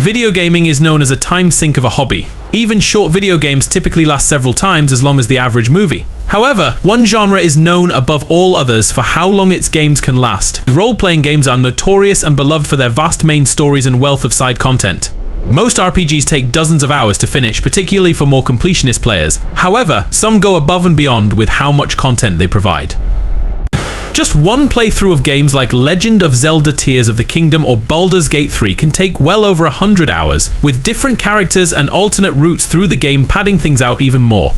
Video gaming is known as a time sink of a hobby. Even short video games typically last several times as long as the average movie. However, one genre is known above all others for how long its games can last. Role-playing games are notorious and beloved for their vast main stories and wealth of side content. Most RPGs take dozens of hours to finish, particularly for more completionist players. However, some go above and beyond with how much content they provide. Just one playthrough of games like Legend of Zelda Tears of the Kingdom or Baldur's Gate 3 can take well over 100 hours, with different characters and alternate routes through the game padding things out even more.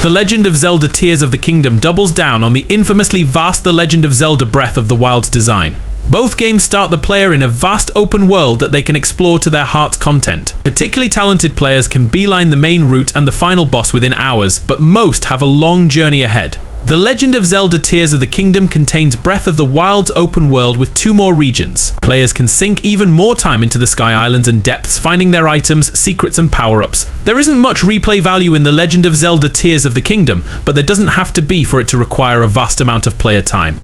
The Legend of Zelda Tears of the Kingdom doubles down on the infamously vast The Legend of Zelda Breath of the Wild's design. Both games start the player in a vast open world that they can explore to their heart's content. Particularly talented players can beeline the main route and the final boss within hours, but most have a long journey ahead. The Legend of Zelda Tears of the Kingdom contains Breath of the Wild's open world with 2 more regions. Players can sink even more time into the Sky Islands and depths, finding their items, secrets and power-ups. There isn't much replay value in The Legend of Zelda Tears of the Kingdom, but there doesn't have to be for it to require a vast amount of player time.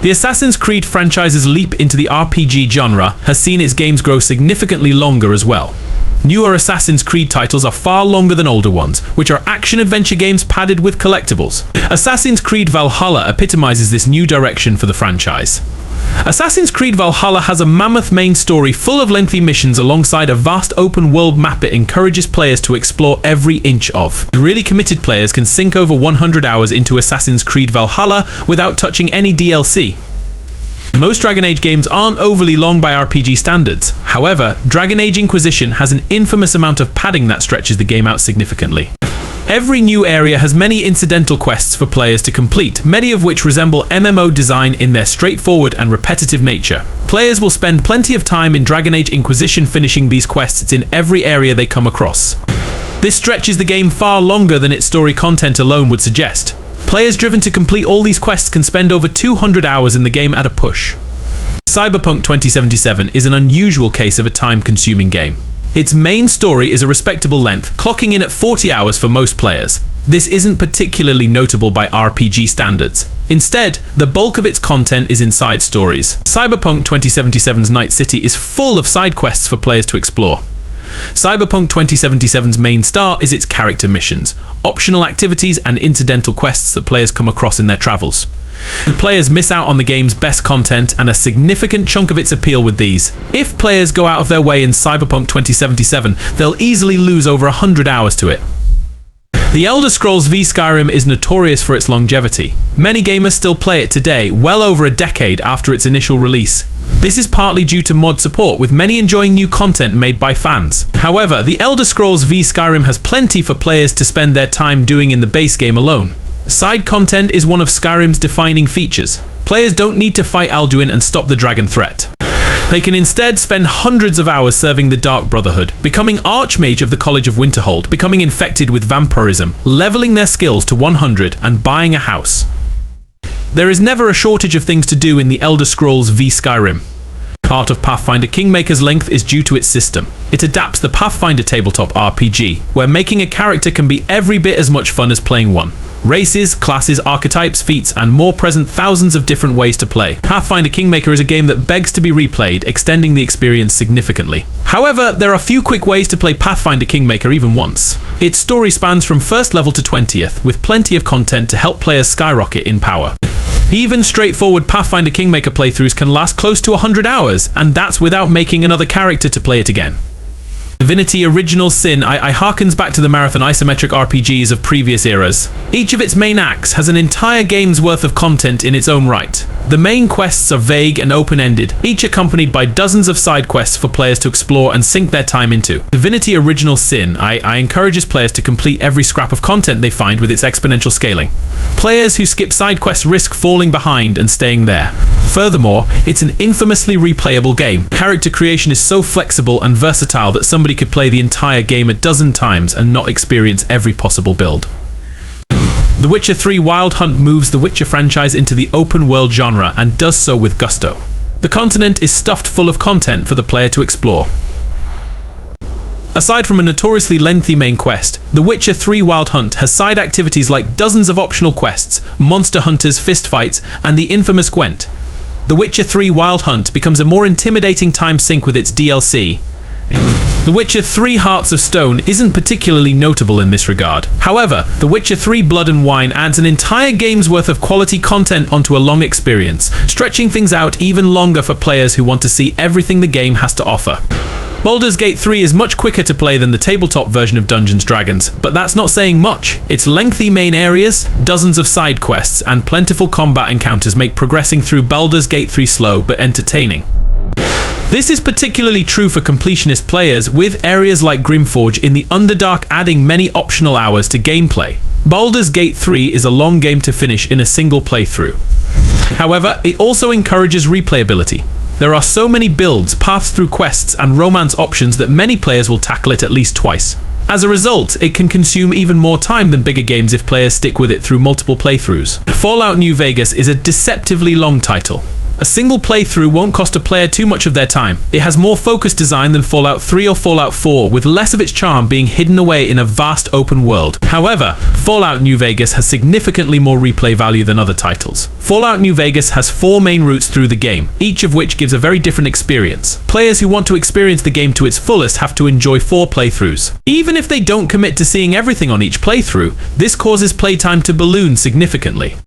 The Assassin's Creed franchise's leap into the RPG genre has seen its games grow significantly longer as well. Newer Assassin's Creed titles are far longer than older ones, which are action-adventure games padded with collectibles. Assassin's Creed Valhalla epitomizes this new direction for the franchise. Assassin's Creed Valhalla has a mammoth main story full of lengthy missions alongside a vast open-world map it encourages players to explore every inch of. Really committed players can sink over 100 hours into Assassin's Creed Valhalla without touching any DLC. Most Dragon Age games aren't overly long by RPG standards. However, Dragon Age Inquisition has an infamous amount of padding that stretches the game out significantly. Every new area has many incidental quests for players to complete, many of which resemble MMO design in their straightforward and repetitive nature. Players will spend plenty of time in Dragon Age Inquisition finishing these quests in every area they come across. This stretches the game far longer than its story content alone would suggest. Players driven to complete all these quests can spend over 200 hours in the game at a push. Cyberpunk 2077 is an unusual case of a time-consuming game. Its main story is a respectable length, clocking in at 40 hours for most players. This isn't particularly notable by RPG standards. Instead, the bulk of its content is in side stories. Cyberpunk 2077's Night City is full of side quests for players to explore. Cyberpunk 2077's main star is its character missions, optional activities and incidental quests that players come across in their travels. The players miss out on the game's best content and a significant chunk of its appeal with these. If players go out of their way in Cyberpunk 2077, they'll easily lose over 100 hours to it. The Elder Scrolls V Skyrim is notorious for its longevity. Many gamers still play it today, well over a decade after its initial release. This is partly due to mod support, with many enjoying new content made by fans. However, The Elder Scrolls V Skyrim has plenty for players to spend their time doing in the base game alone. Side content is one of Skyrim's defining features. Players don't need to fight Alduin and stop the dragon threat. They can instead spend hundreds of hours serving the Dark Brotherhood, becoming Archmage of the College of Winterhold, becoming infected with vampirism, leveling their skills to 100, and buying a house. There is never a shortage of things to do in the Elder Scrolls V Skyrim. Part of Pathfinder Kingmaker's length is due to its system. It adapts the Pathfinder tabletop RPG, where making a character can be every bit as much fun as playing one. Races, classes, archetypes, feats, and more present thousands of different ways to play. Pathfinder Kingmaker is a game that begs to be replayed, extending the experience significantly. However, there are few quick ways to play Pathfinder Kingmaker even once. Its story spans from 1st level to 20th, with plenty of content to help players skyrocket in power. Even straightforward Pathfinder Kingmaker playthroughs can last close to 100 hours, and that's without making another character to play it again. Divinity Original Sin I harkens back to the marathon isometric RPGs of previous eras. Each of its main acts has an entire game's worth of content in its own right. The main quests are vague and open-ended, each accompanied by dozens of side quests for players to explore and sink their time into. Divinity Original Sin I encourages players to complete every scrap of content they find with its exponential scaling. Players who skip side quests risk falling behind and staying there. Furthermore, it's an infamously replayable game. Character creation is so flexible and versatile that somebody could play the entire game a dozen times and not experience every possible build. The Witcher 3 Wild Hunt moves the Witcher franchise into the open world genre and does so with gusto. The continent is stuffed full of content for the player to explore. Aside from a notoriously lengthy main quest, The Witcher 3 Wild Hunt has side activities like dozens of optional quests, monster hunters, fistfights, and the infamous Gwent. The Witcher 3 Wild Hunt becomes a more intimidating time sink with its DLC, The Witcher 3 Hearts of Stone isn't particularly notable in this regard. However, The Witcher 3 Blood and Wine adds an entire game's worth of quality content onto a long experience, stretching things out even longer for players who want to see everything the game has to offer. Baldur's Gate 3 is much quicker to play than the tabletop version of Dungeons & Dragons, but that's not saying much. Its lengthy main areas, dozens of side quests, and plentiful combat encounters make progressing through Baldur's Gate 3 slow but entertaining. This is particularly true for completionist players, with areas like Grimforge in the Underdark adding many optional hours to gameplay. Baldur's Gate 3 is a long game to finish in a single playthrough. However, it also encourages replayability. There are so many builds, paths through quests, and romance options that many players will tackle it at least twice. As a result, it can consume even more time than bigger games if players stick with it through multiple playthroughs. Fallout New Vegas is a deceptively long title. A single playthrough won't cost a player too much of their time. It has more focused design than Fallout 3 or Fallout 4, with less of its charm being hidden away in a vast open world. However, Fallout New Vegas has significantly more replay value than other titles. Fallout New Vegas has 4 main routes through the game, each of which gives a very different experience. Players who want to experience the game to its fullest have to enjoy 4 playthroughs. Even if they don't commit to seeing everything on each playthrough, this causes playtime to balloon significantly.